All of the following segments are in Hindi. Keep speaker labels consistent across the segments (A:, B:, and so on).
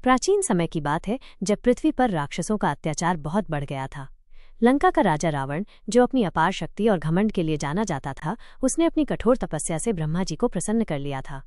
A: प्राचीन समय की बात है जब पृथ्वी पर राक्षसों का अत्याचार बहुत बढ़ गया था। लंका का राजा रावण, जो अपनी अपार शक्ति और घमंड के लिए जाना जाता था, उसने अपनी कठोर तपस्या से ब्रह्मा जी को प्रसन्न कर लिया था।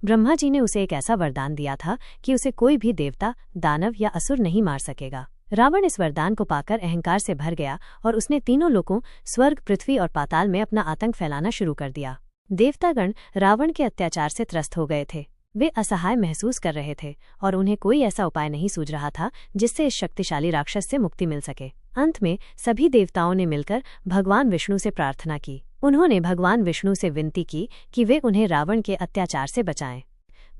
A: ब्रह्मा जी ने उसे एक ऐसा वरदान दिया था कि उसे कोई भी देवता, दानव या असुर नहीं मार सकेगा। रावण इस वरदान को पाकर अहंकार से भर गया और उसने तीनों लोकों स्वर्ग, पृथ्वी और पाताल में अपना आतंक फैलाना शुरू कर दिया। देवतागण रावण के अत्याचार से त्रस्त हो गए थे। वे असहाय महसूस कर रहे थे और उन्हें कोई ऐसा उपाय नहीं सूझ रहा था जिससे इस शक्तिशाली राक्षस से मुक्ति मिल सके। अंत में सभी देवताओं ने मिलकर भगवान विष्णु से प्रार्थना की। उन्होंने भगवान विष्णु से विनती की कि वे उन्हें रावण के अत्याचार से बचाएं।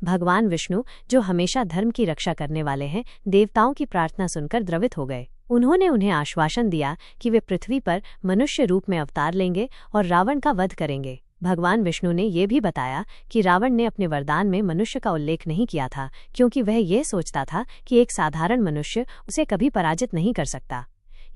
A: भगवान विष्णु, जो हमेशा धर्म की रक्षा करने वाले हैं, देवताओं की प्रार्थना सुनकर द्रवित हो गए। उन्होंने उन्हें आश्वासन दिया कि वे पृथ्वी पर मनुष्य रूप में अवतार लेंगे और रावण का वध करेंगे। भगवान विष्णु ने यह भी बताया कि रावण ने अपने वरदान में मनुष्य का उल्लेख नहीं किया था, क्योंकि वह यह सोचता था कि एक साधारण मनुष्य उसे कभी पराजित नहीं कर सकता।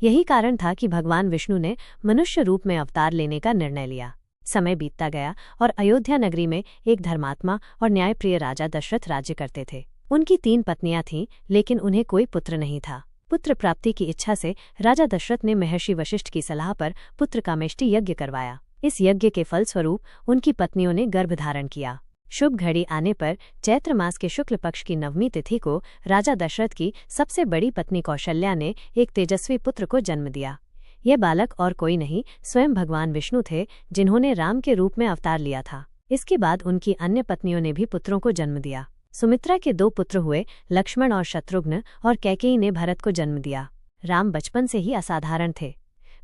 A: यही कारण था कि भगवान विष्णु ने मनुष्य रूप में अवतार लेने का निर्णय लिया। समय बीतता गया और अयोध्या नगरी में एक धर्मात्मा और न्यायप्रिय राजा दशरथ राज्य करते थे। उनकी 3 पत्नियां थीं, लेकिन उन्हें कोई पुत्र नहीं था। पुत्र प्राप्ति की इच्छा से राजा दशरथ ने महर्षि वशिष्ठ की सलाह पर पुत्र कामेष्टि यज्ञ करवाया। इस यज्ञ के फलस्वरूप उनकी पत्नियों ने गर्भ धारण किया। शुभ घड़ी आने पर चैत्र मास के शुक्ल पक्ष की 9वीं तिथि को राजा दशरथ की सबसे बड़ी पत्नी कौशल्या ने एक तेजस्वी पुत्र को जन्म दिया। यह बालक और कोई नहीं, स्वयं भगवान विष्णु थे, जिन्होंने राम के रूप में अवतार लिया था। इसके बाद उनकी अन्य पत्नियों ने भी पुत्रों को जन्म दिया। सुमित्रा के 2 पुत्र हुए, लक्ष्मण और शत्रुघ्न, और कैकेयी ने भरत को जन्म दिया। राम बचपन से ही असाधारण थे।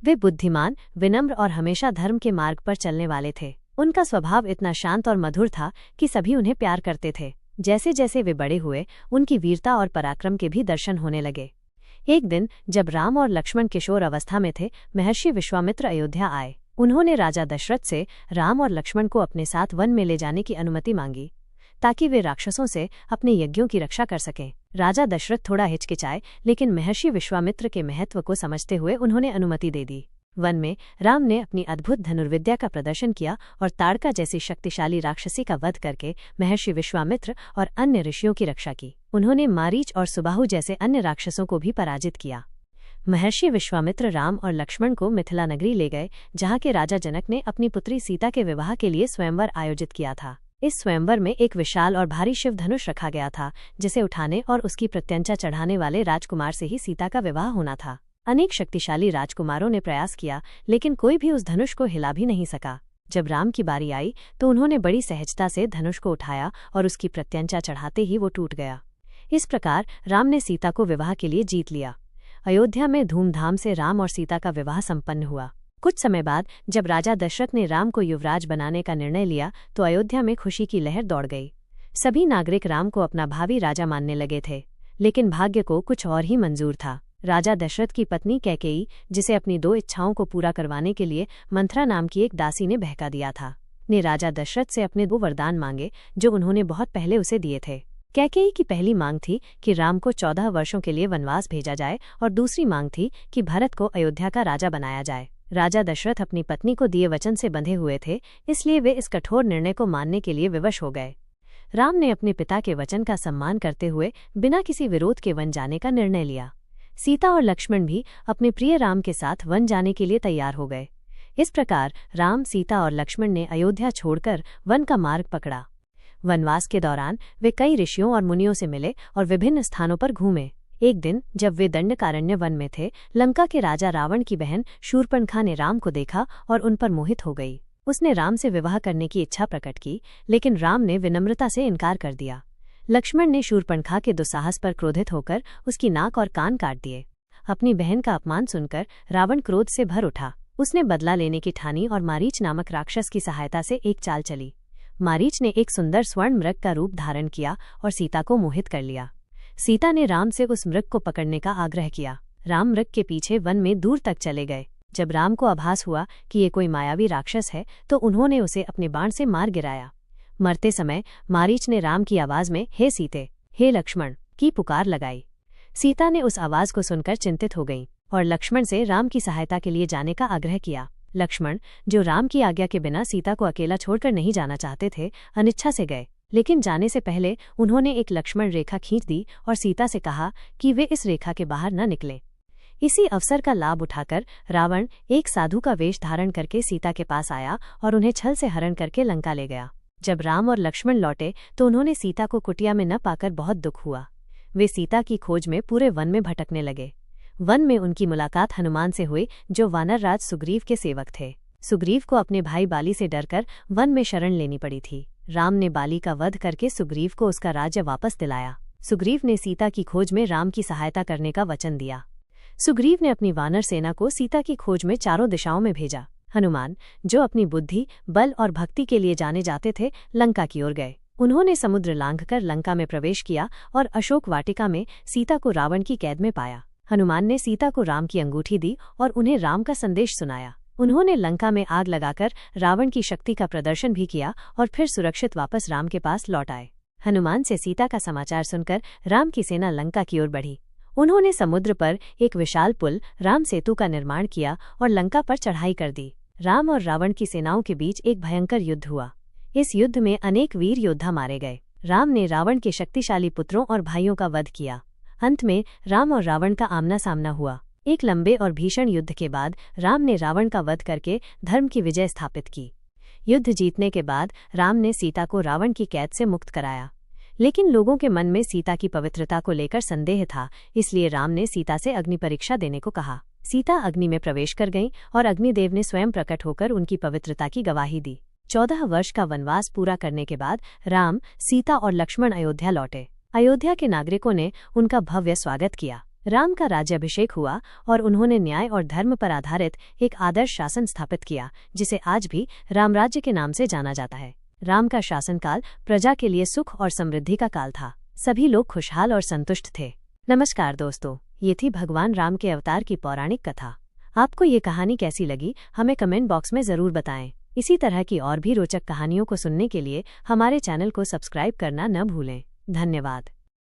A: वे बुद्धिमान, विनम्र और हमेशा धर्म के मार्ग पर चलने वाले थे। उनका स्वभाव इतना शांत और मधुर था कि सभी उन्हें प्यार करते थे। जैसे जैसे वे बड़े हुए, उनकी वीरता और पराक्रम के भी दर्शन होने लगे। एक दिन जब राम और लक्ष्मण किशोर अवस्था में थे, महर्षि विश्वामित्र अयोध्या आए। उन्होंने राजा दशरथ से राम और लक्ष्मण को अपने साथ वन में ले जाने की अनुमति मांगी, ताकि वे राक्षसों से अपने यज्ञों की रक्षा कर सकें। राजा दशरथ थोड़ा हिचकिचाए, लेकिन महर्षि विश्वामित्र के महत्व को समझते हुए उन्होंने अनुमति दे दी। वन में राम ने अपनी अद्भुत धनुर्विद्या का प्रदर्शन किया और ताड़का जैसी शक्तिशाली राक्षसी का वध करके महर्षि विश्वामित्र और अन्य ऋषियों की रक्षा की। उन्होंने मारीच और सुबाहु जैसे अन्य राक्षसों को भी पराजित किया। महर्षि विश्वामित्र राम और लक्ष्मण को मिथिला नगरी ले गए, जहाँ के राजा जनक ने अपनी पुत्री सीता के विवाह के लिए स्वयंवर आयोजित किया था। इस स्वयंवर में एक विशाल और भारी शिव धनुष रखा गया था, जिसे उठाने और उसकी प्रत्यंचा चढ़ाने वाले राजकुमार से ही सीता का विवाह होना था। अनेक शक्तिशाली राजकुमारों ने प्रयास किया, लेकिन कोई भी उस धनुष को हिला भी नहीं सका। जब राम की बारी आई तो उन्होंने बड़ी सहजता से धनुष को उठाया और उसकी प्रत्यंचा चढ़ाते ही वो टूट गया। इस प्रकार राम ने सीता को विवाह के लिए जीत लिया। अयोध्या में धूमधाम से राम और सीता का विवाह संपन्न हुआ। कुछ समय बाद जब राजा दशरथ ने राम को युवराज बनाने का निर्णय लिया तो अयोध्या में खुशी की लहर दौड़ गई। सभी नागरिक राम को अपना भावी राजा मानने लगे थे, लेकिन भाग्य को कुछ और ही मंजूर था। राजा दशरथ की पत्नी कैकेयी, जिसे अपनी 2 इच्छाओं को पूरा करवाने के लिए मंथरा नाम की एक दासी ने बहका दिया था, ने राजा दशरथ से अपने 2 वरदान मांगे, जो उन्होंने बहुत पहले उसे दिए थे। कैकेयी की पहली मांग थी कि राम को 14 वर्षों के लिए वनवास भेजा जाए और दूसरी मांग थी कि भरत को अयोध्या का राजा बनाया जाए। राजा दशरथ अपनी पत्नी को दिए वचन से बंधे हुए थे, इसलिए वे इस कठोर निर्णय को मानने के लिए विवश हो गए। राम ने अपने पिता के वचन का सम्मान करते हुए बिना किसी विरोध के वन जाने का निर्णय लिया। सीता और लक्ष्मण भी अपने प्रिय राम के साथ वन जाने के लिए तैयार हो गए। इस प्रकार राम, सीता और लक्ष्मण ने अयोध्या छोड़कर वन का मार्ग पकड़ा। वनवास के दौरान वे कई ऋषियों और मुनियों से मिले और विभिन्न स्थानों पर घूमे। एक दिन जब वे दंडकारण्य वन में थे, लंका के राजा रावण की बहन शूर्पणखा ने राम को देखा और उन पर मोहित हो गई। उसने राम से विवाह करने की इच्छा प्रकट की, लेकिन राम ने विनम्रता से इनकार कर दिया। लक्ष्मण ने शूर्पणखा के दुस्साहस पर क्रोधित होकर उसकी नाक और कान काट दिए। अपनी बहन का अपमान सुनकर रावण क्रोध से भर उठा। उसने बदला लेने की ठानी और मारीच नामक राक्षस की सहायता से एक चाल चली। मारीच ने एक सुंदर स्वर्ण मृग का रूप धारण किया और सीता को मोहित कर लिया। सीता ने राम से उस मृग को पकड़ने का आग्रह किया। राम मृग के पीछे वन में दूर तक चले गए। जब राम को आभास हुआ कि ये कोई मायावी राक्षस है, तो उन्होंने उसे अपने बाण से मार गिराया। मरते समय मारीच ने राम की आवाज में हे सीते, हे लक्ष्मण की पुकार लगाई। सीता ने उस आवाज को सुनकर चिंतित हो गईं और लक्ष्मण से राम की सहायता के लिए जाने का आग्रह किया। लक्ष्मण, जो राम की आज्ञा के बिना सीता को अकेला छोड़कर नहीं जाना चाहते थे, अनिच्छा से गए। लेकिन जाने से पहले उन्होंने एक लक्ष्मण रेखा खींच दी और सीता से कहा कि वे इस रेखा के बाहर न निकले। इसी अवसर का लाभ उठाकर रावण एक साधु का वेश धारण करके सीता के पास आया और उन्हें छल से हरण करके लंका ले गया। जब राम और लक्ष्मण लौटे तो उन्होंने सीता को कुटिया में न पाकर बहुत दुख हुआ। वे सीता की खोज में पूरे वन में भटकने लगे। वन में उनकी मुलाकात हनुमान से हुई, जो वानर राज सुग्रीव के सेवक थे। सुग्रीव को अपने भाई बाली से डरकर वन में शरण लेनी पड़ी थी। राम ने बाली का वध करके सुग्रीव को उसका राज्य वापस दिलाया। सुग्रीव ने सीता की खोज में राम की सहायता करने का वचन दिया। सुग्रीव ने अपनी वानर सेना को सीता की खोज में चारों दिशाओं में भेजा। हनुमान, जो अपनी बुद्धि, बल और भक्ति के लिए जाने जाते थे, लंका की ओर गए। उन्होंने समुद्र लांघकर लंका में प्रवेश किया और अशोक वाटिका में सीता को रावण की कैद में पाया। हनुमान ने सीता को राम की अंगूठी दी और उन्हें राम का संदेश सुनाया। उन्होंने लंका में आग लगाकर रावण की शक्ति का प्रदर्शन भी किया और फिर सुरक्षित वापस राम के पास लौट आए। हनुमान से सीता का समाचार सुनकर राम की सेना लंका की ओर बढ़ी। उन्होंने समुद्र पर एक विशाल पुल, राम सेतु का निर्माण किया और लंका पर चढ़ाई कर दी। राम और रावण की सेनाओं के बीच एक भयंकर युद्ध हुआ। इस युद्ध में अनेक वीर योद्धा मारे गए। राम ने रावण के शक्तिशाली पुत्रों और भाइयों का वध किया। अंत में राम और रावण का आमना सामना हुआ। एक लंबे और भीषण युद्ध के बाद राम ने रावण का वध करके धर्म की विजय स्थापित की। युद्ध जीतने के बाद राम ने सीता को रावण की कैद से मुक्त कराया। लेकिन लोगों के मन में सीता की पवित्रता को लेकर संदेह था, इसलिए राम ने सीता से अग्नि परीक्षा देने को कहा। सीता अग्नि में प्रवेश कर गईं और अग्निदेव ने स्वयं प्रकट होकर उनकी पवित्रता की गवाही दी। 14 वर्ष का वनवास पूरा करने के बाद राम, सीता और लक्ष्मण अयोध्या लौटे। अयोध्या के नागरिकों ने उनका भव्य स्वागत किया। राम का राज्याभिषेक हुआ और उन्होंने न्याय और धर्म पर आधारित एक आदर्श शासन स्थापित किया, जिसे आज भी रामराज्य के नाम से जाना जाता है। राम का शासनकाल प्रजा के लिए सुख और समृद्धि का काल था। सभी लोग खुशहाल और संतुष्ट थे। नमस्कार दोस्तों, ये थी भगवान राम के अवतार की पौराणिक कथा। आपको ये कहानी कैसी लगी, हमें कमेंट बॉक्स में ज़रूर बताएं। इसी तरह की और भी रोचक कहानियों को सुनने के लिए हमारे चैनल को सब्सक्राइब करना न भूलें। धन्यवाद।